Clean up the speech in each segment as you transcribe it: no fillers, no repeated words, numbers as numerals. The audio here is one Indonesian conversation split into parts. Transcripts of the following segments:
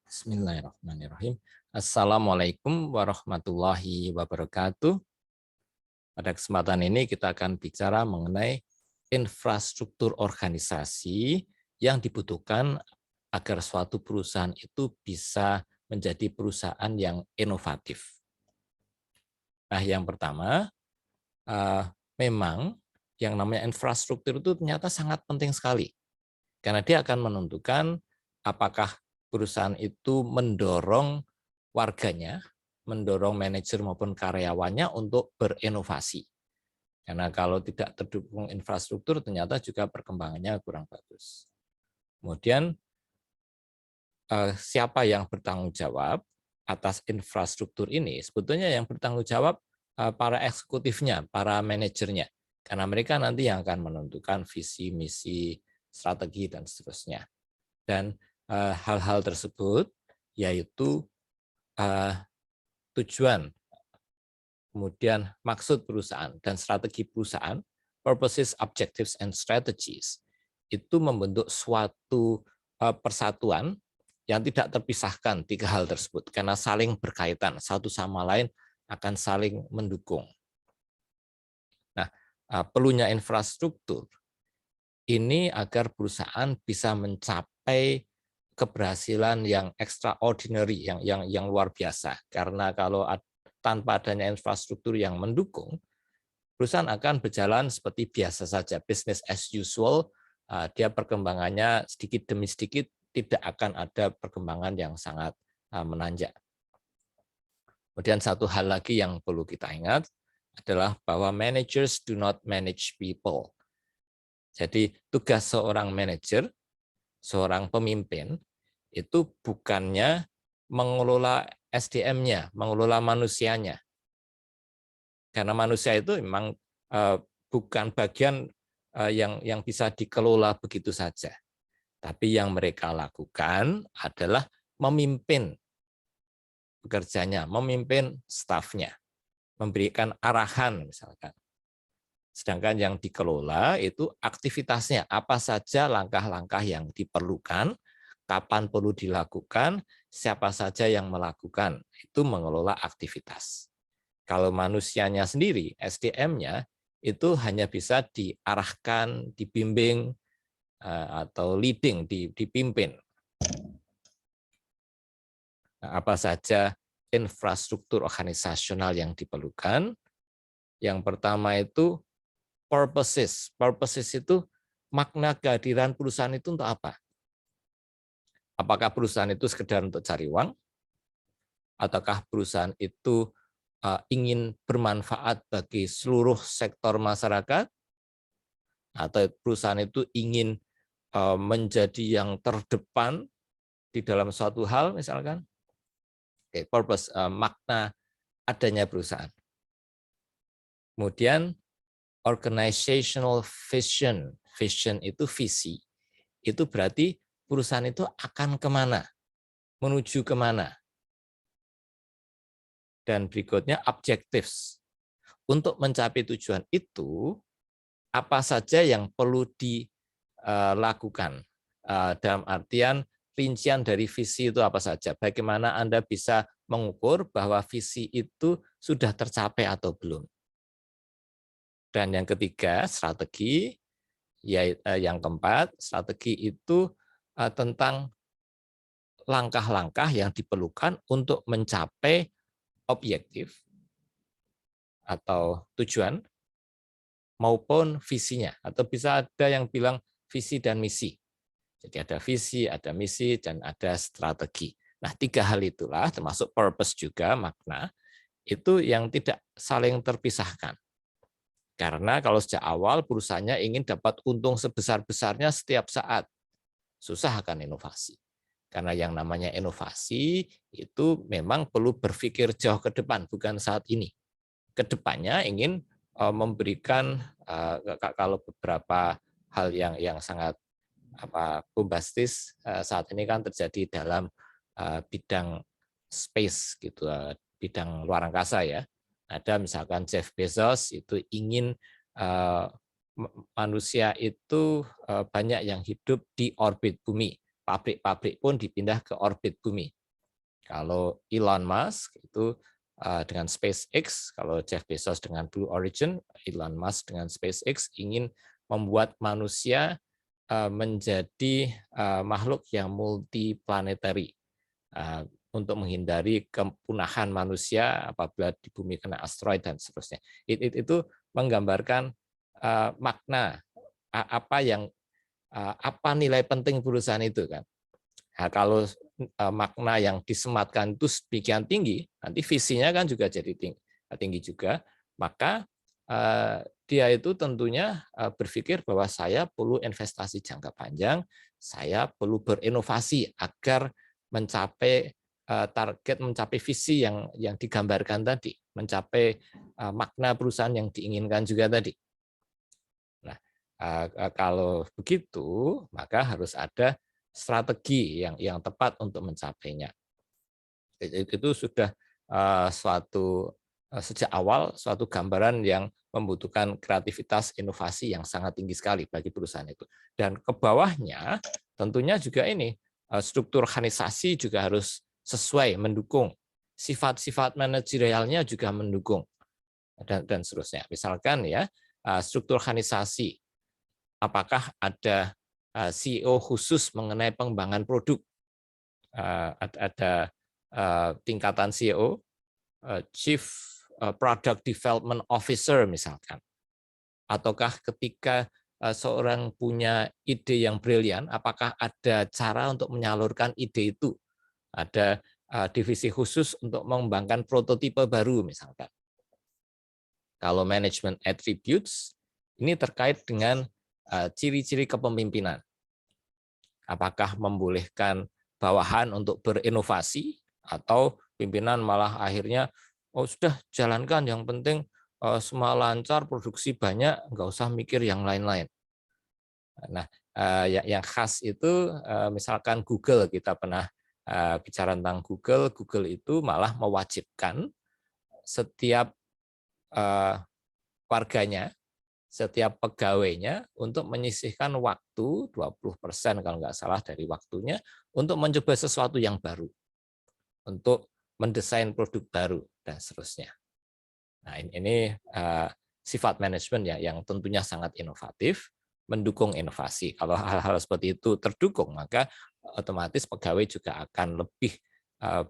Bismillahirrahmanirrahim. Assalamualaikum warahmatullahi wabarakatuh. Pada kesempatan ini kita akan bicara mengenai infrastruktur organisasi yang dibutuhkan agar suatu perusahaan itu bisa menjadi perusahaan yang inovatif. Nah, yang pertama, memang yang namanya infrastruktur itu ternyata sangat penting sekali. Karena dia akan menentukan apakah perusahaan itu mendorong warganya, mendorong manajer maupun karyawannya untuk berinovasi. Karena kalau tidak terdukung infrastruktur, ternyata juga perkembangannya kurang bagus. Kemudian, siapa yang bertanggung jawab atas infrastruktur ini? Sebetulnya yang bertanggung jawab para eksekutifnya, para manajernya. Karena mereka nanti yang akan menentukan visi, misi, strategi, dan seterusnya. Dan hal-hal tersebut yaitu tujuan, kemudian maksud perusahaan dan strategi perusahaan, purposes, objectives, and strategies, itu membentuk suatu persatuan yang tidak terpisahkan tiga hal tersebut, karena saling berkaitan, satu sama lain akan saling mendukung. Nah, perlunya infrastruktur ini agar perusahaan bisa mencapai keberhasilan yang extraordinary, yang luar biasa. Karena kalau tanpa adanya infrastruktur yang mendukung, perusahaan akan berjalan seperti biasa saja, business as usual. Dia perkembangannya sedikit demi sedikit, tidak akan ada perkembangan yang sangat menanjak. Kemudian satu hal lagi yang perlu kita ingat adalah bahwa managers do not manage people. Jadi tugas seorang manajer, seorang pemimpin, itu bukannya mengelola SDM-nya, mengelola manusianya. Karena manusia itu memang bukan bagian yang bisa dikelola begitu saja. Tapi yang mereka lakukan adalah memimpin pekerjanya, memimpin stafnya, memberikan arahan misalkan. Sedangkan yang dikelola itu aktivitasnya, apa saja langkah-langkah yang diperlukan, kapan perlu dilakukan, siapa saja yang melakukan, itu mengelola aktivitas. Kalau manusianya sendiri, SDM-nya, itu hanya bisa diarahkan, dibimbing, atau leading, dipimpin. Nah, apa saja infrastruktur organisasional yang diperlukan? Yang pertama itu purposes. Purposes itu makna kehadiran perusahaan itu untuk apa? Apakah perusahaan itu sekedar untuk cari uang? Ataukah perusahaan itu ingin bermanfaat bagi seluruh sektor masyarakat? Atau perusahaan itu ingin menjadi yang terdepan di dalam suatu hal misalkan? Purpose, makna adanya perusahaan. Kemudian organizational vision. Vision itu visi. Itu berarti perusahaan itu akan kemana? Menuju kemana? Dan berikutnya objectives. Untuk mencapai tujuan itu, apa saja yang perlu dilakukan? Dalam artian rincian dari visi itu apa saja? Bagaimana Anda bisa mengukur bahwa visi itu sudah tercapai atau belum? Dan yang ketiga, strategi. Yang keempat, strategi itu tentang langkah-langkah yang diperlukan untuk mencapai objektif atau tujuan maupun visinya. Atau bisa ada yang bilang visi dan misi. Jadi ada visi, ada misi, dan ada strategi. Nah, tiga hal itulah, termasuk purpose juga, makna, itu yang tidak saling terpisahkan. Karena kalau sejak awal perusahaannya ingin dapat untung sebesar-besarnya setiap saat, susah akan inovasi. Karena yang namanya inovasi itu memang perlu berpikir jauh ke depan, bukan saat ini. Kedepannya ingin memberikan, kalau beberapa hal yang sangat bombastis saat ini kan terjadi dalam bidang space gitu, bidang luar angkasa ya. Ada misalkan Jeff Bezos itu ingin manusia itu banyak yang hidup di orbit bumi. Pabrik-pabrik pun dipindah ke orbit bumi. Kalau Elon Musk itu dengan SpaceX, kalau Jeff Bezos dengan Blue Origin, Elon Musk dengan SpaceX ingin membuat manusia menjadi makhluk yang multiplanetary untuk menghindari kepunahan manusia apabila di bumi kena asteroid dan seterusnya. Itu menggambarkan makna apa nilai penting perusahaan itu kan. Nah, kalau makna yang disematkan itu demikian tinggi, nanti visinya kan juga jadi tinggi juga, maka dia itu tentunya berpikir bahwa saya perlu investasi jangka panjang, saya perlu berinovasi agar mencapai target, mencapai visi yang digambarkan tadi, mencapai makna perusahaan yang diinginkan juga tadi. Nah, kalau begitu, maka harus ada strategi yang tepat untuk mencapainya. Itu sudah sejak awal suatu gambaran yang membutuhkan kreativitas inovasi yang sangat tinggi sekali bagi perusahaan itu. Dan ke bawahnya tentunya juga ini struktur organisasi juga harus sesuai, mendukung. Sifat-sifat manajerialnya juga mendukung dan seterusnya. Misalkan ya struktur organisasi, apakah ada CEO khusus mengenai pengembangan produk, ada tingkatan CEO, Chief Product Development Officer misalkan, ataukah ketika seorang punya ide yang brilian, apakah ada cara untuk menyalurkan ide itu, ada divisi khusus untuk mengembangkan prototipe baru misalkan. Kalau management attributes, ini terkait dengan ciri-ciri kepemimpinan. Apakah membolehkan bawahan untuk berinovasi atau pimpinan malah akhirnya sudah jalankan, yang penting semua lancar, produksi banyak, nggak usah mikir yang lain-lain. Nah, yang khas itu misalkan Google, kita pernah bicara tentang Google. Google itu malah mewajibkan setiap warganya, setiap pegawainya untuk menyisihkan waktu 20% kalau nggak salah dari waktunya untuk mencoba sesuatu yang baru, untuk mendesain produk baru dan seterusnya. Nah, ini sifat manajemen ya yang tentunya sangat inovatif, mendukung inovasi. Kalau hal-hal seperti itu terdukung, maka otomatis pegawai juga akan lebih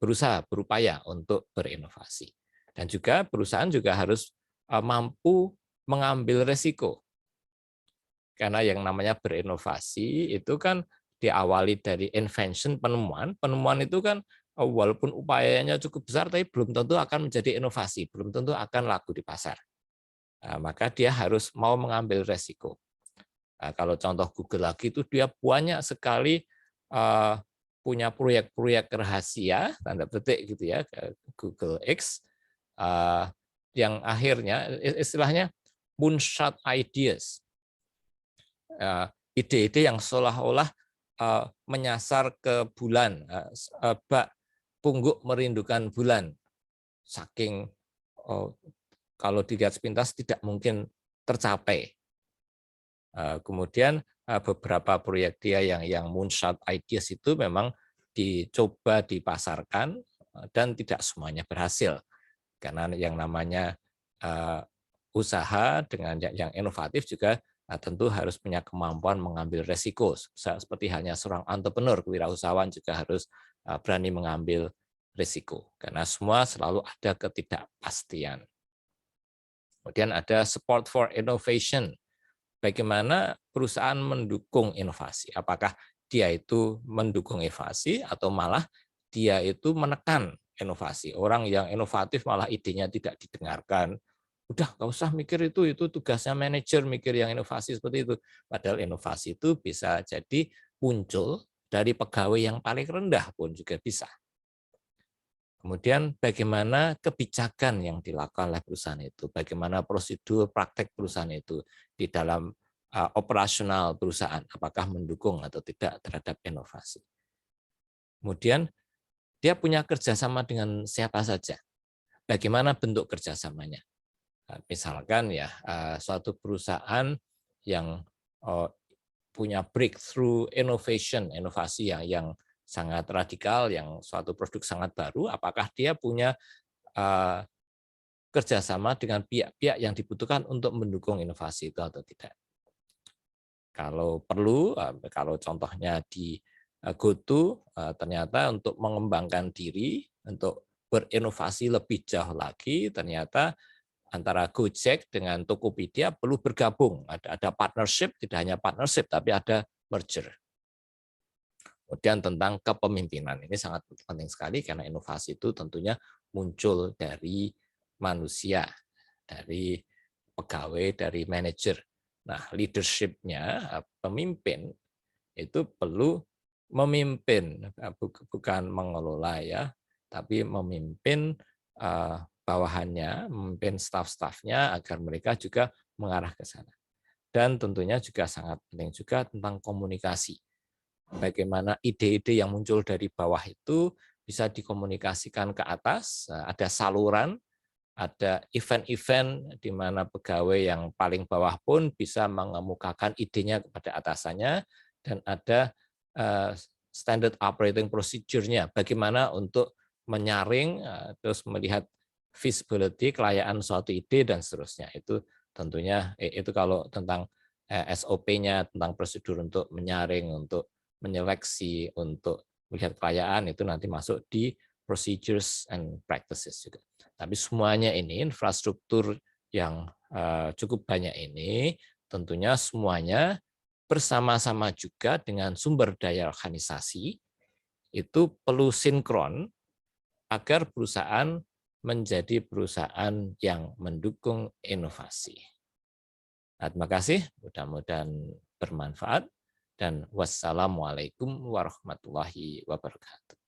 berusaha, berupaya untuk berinovasi. Dan juga perusahaan juga harus mampu mengambil resiko. Karena yang namanya berinovasi itu kan diawali dari invention, penemuan. Penemuan itu kan walaupun upayanya cukup besar, tapi belum tentu akan menjadi inovasi, belum tentu akan laku di pasar. Nah, maka dia harus mau mengambil resiko. Nah, kalau contoh Google lagi itu dia banyak sekali punya proyek-proyek rahasia, tanda petik gitu ya, Google X, yang akhirnya istilahnya moonshot ideas, ide-ide yang seolah-olah menyasar ke bulan, bak pungguk merindukan bulan, saking kalau dilihat sepintas tidak mungkin tercapai. Kemudian beberapa proyek dia yang moonshot ideas itu memang dicoba dipasarkan dan tidak semuanya berhasil, karena yang namanya usaha dengan yang inovatif juga tentu harus punya kemampuan mengambil resiko. Seperti halnya seorang entrepreneur, kewirausahawan juga harus berani mengambil risiko, karena semua selalu ada ketidakpastian. Kemudian ada support for innovation. Bagaimana perusahaan mendukung inovasi? Apakah dia itu mendukung inovasi atau malah dia itu menekan inovasi? Orang yang inovatif malah idenya tidak didengarkan. Udah nggak usah mikir itu tugasnya manajer mikir yang inovasi seperti itu. Padahal inovasi itu bisa jadi muncul dari pegawai yang paling rendah pun juga bisa. Kemudian bagaimana kebijakan yang dilakukan oleh perusahaan itu, bagaimana prosedur praktek perusahaan itu di dalam operasional perusahaan, apakah mendukung atau tidak terhadap inovasi. Kemudian dia punya kerjasama dengan siapa saja, bagaimana bentuk kerjasamanya. Misalkan ya suatu perusahaan yang punya breakthrough innovation, inovasi yang sangat radikal, yang suatu produk sangat baru, apakah dia punya kerjasama dengan pihak-pihak yang dibutuhkan untuk mendukung inovasi itu atau tidak. Kalau perlu, kalau contohnya di GoTo, ternyata untuk mengembangkan diri, untuk berinovasi lebih jauh lagi, ternyata antara Gojek dengan Tokopedia perlu bergabung. Ada partnership, tidak hanya partnership, tapi ada merger. Kemudian tentang kepemimpinan, ini sangat penting sekali karena inovasi itu tentunya muncul dari manusia, dari pegawai, dari manajer. Nah, leadership-nya, pemimpin itu perlu memimpin, bukan mengelola ya, tapi memimpin bawahannya, memimpin staf-stafnya agar mereka juga mengarah ke sana. Dan tentunya juga sangat penting juga tentang komunikasi. Bagaimana ide-ide yang muncul dari bawah itu bisa dikomunikasikan ke atas, ada saluran, ada event-event di mana pegawai yang paling bawah pun bisa mengemukakan idenya kepada atasannya, dan ada standard operating procedure-nya, bagaimana untuk menyaring, terus melihat feasibility, kelayaan suatu ide, dan seterusnya. Itu tentunya, itu kalau tentang SOP-nya, tentang prosedur untuk menyaring, untuk menyeleksi, untuk melihat kelayaan, itu nanti masuk di procedures and practices juga. Tapi semuanya ini, infrastruktur yang cukup banyak ini, tentunya semuanya bersama-sama juga dengan sumber daya organisasi, itu perlu sinkron agar perusahaan menjadi perusahaan yang mendukung inovasi. Nah, terima kasih, mudah-mudahan bermanfaat, dan wassalamualaikum warahmatullahi wabarakatuh.